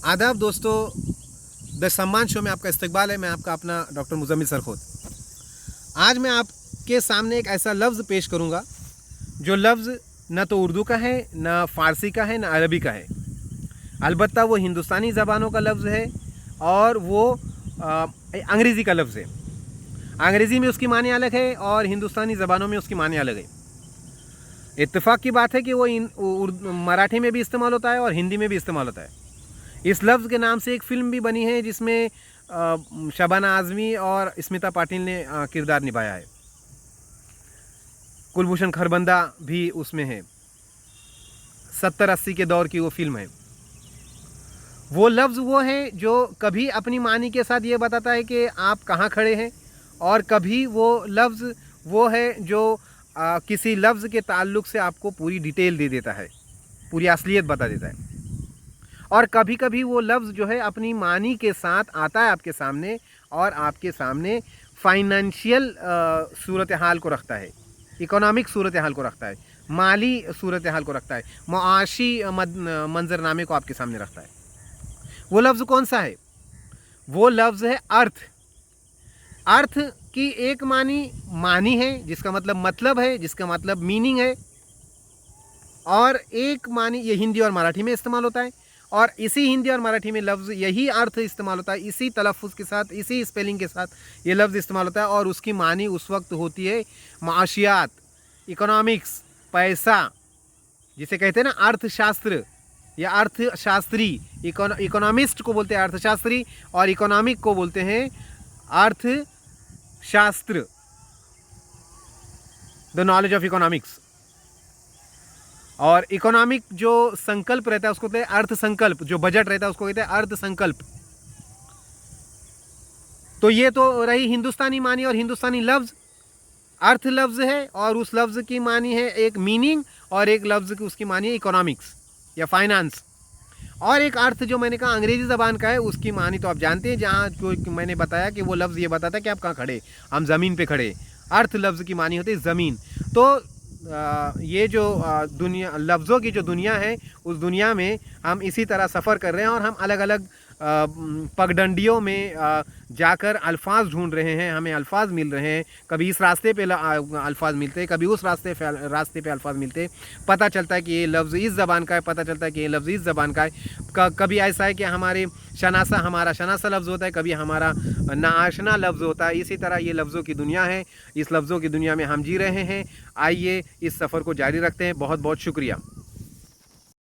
आदाब दोस्तों, द सम्मान शो में आपका इस्तकबाल है। मैं आपका अपना डॉक्टर मुज़म्मिल सरखोद। आज मैं आपके सामने एक ऐसा लफ्ज़ पेश करूंगा जो लफ्ज़ न तो उर्दू का है, न फ़ारसी का है, न अरबी का है। अलबत्ता वो हिंदुस्तानी ज़बानों का लफ्ज़ है और वो अंग्रेज़ी का लफ्ज़ है। अंग्रेज़ी में उसकी माने अलग है और हिंदुस्तानी ज़बानों में उसकी माने अलग है। इत्तेफाक की बात है कि वो मराठी में भी इस्तेमाल होता है और हिंदी में भी इस्तेमाल होता है। इस लफ्ज़ के नाम से एक फ़िल्म भी बनी है जिसमें शबाना आज़मी और स्मिता पाटिल ने किरदार निभाया है। कुलभूषण खरबंदा भी उसमें है। 70-80 के दौर की वो फिल्म है। वो लफ्ज़ वो है जो कभी अपनी मानी के साथ ये बताता है कि आप कहाँ खड़े हैं, और कभी वो लफ्ज़ वो है जो किसी लफ्ज़ के ताल्लुक़ से आपको पूरी डिटेल दे देता है, पूरी असलियत बता देता है। और कभी कभी वो लफ्ज़ जो है अपनी मानी के साथ आता है आपके सामने और आपके सामने फाइनेंशियल सूरत हाल को रखता है, इकोनॉमिक सूरत हाल को रखता है, माली सूरत हाल को रखता है, मुआशी मंजरनामे को आपके सामने रखता है। वो लफ्ज़ कौन सा है? वो लफ्ज़ है अर्थ। अर्थ की एक मानी है जिसका मतलब है, जिसका मतलब मीनिंग है, और एक मानी ये हिंदी और मराठी में इस्तेमाल होता है, और इसी हिंदी और मराठी में लफ्ज़ यही अर्थ इस्तेमाल होता है, इसी तलफ़ुज़ के साथ, इसी स्पेलिंग के साथ ये लफ्ज़ इस्तेमाल होता है। और उसकी मानी उस वक्त होती है माशियात, इकोनॉमिक्स, पैसा, जिसे कहते हैं ना अर्थशास्त्र या अर्थशास्त्री। इकोनॉमिस्ट को बोलते हैं अर्थशास्त्री और इकोनॉमिक को बोलते हैं अर्थशास्त्र, द नॉलेज ऑफ इकोनॉमिक्स। और इकोनॉमिक जो संकल्प रहता है उसको कहते हैं अर्थ संकल्प, जो बजट रहता है उसको कहते हैं अर्थ संकल्प। तो ये तो रही हिंदुस्तानी मानी और हिंदुस्तानी लफ्ज़। अर्थ लफ्ज़ है और उस लफ्ज़ की मानी है एक मीनिंग, और एक लफ्ज़ की उसकी मानी है इकोनॉमिक्स या फाइनेंस। और एक अर्थ जो मैंने कहा अंग्रेज़ी ज़बान का है, उसकी मानी तो आप जानते हैं, जहाँ जो मैंने बताया कि वो लफ्ज़ ये बताता है कि आप कहाँ खड़े, हम ज़मीन पे खड़े। अर्थ लफ्ज़ की मानी होती है ज़मीन। तो ये जो दुनिया, लफ्ज़ों की जो दुनिया है, उस दुनिया में हम इसी तरह सफ़र कर रहे हैं और हम अलग अलग पगडंडियों में जाकर अल्फाज ढूंढ रहे हैं। हमें अल्फाज मिल रहे हैं, कभी इस रास्ते पे अल्फाज मिलते हैं, कभी उस रास्ते पे अल्फाज मिलते हैं। पता चलता है कि ये लफ्ज़ इस ज़बान का है, पता चलता है कि ये लफ्ज़ इस ज़बान का है। कभी ऐसा है कि हमारा शनासा लफ्ज़ होता है, कभी हमारा नाआशना लफ्ज़ होता है। इसी तरह ये लफ्ज़ों की दुनिया है। इस लफ्ज़ों की दुनिया में हम जी रहे हैं। आइए इस सफ़र को जारी रखते हैं। बहुत बहुत शुक्रिया।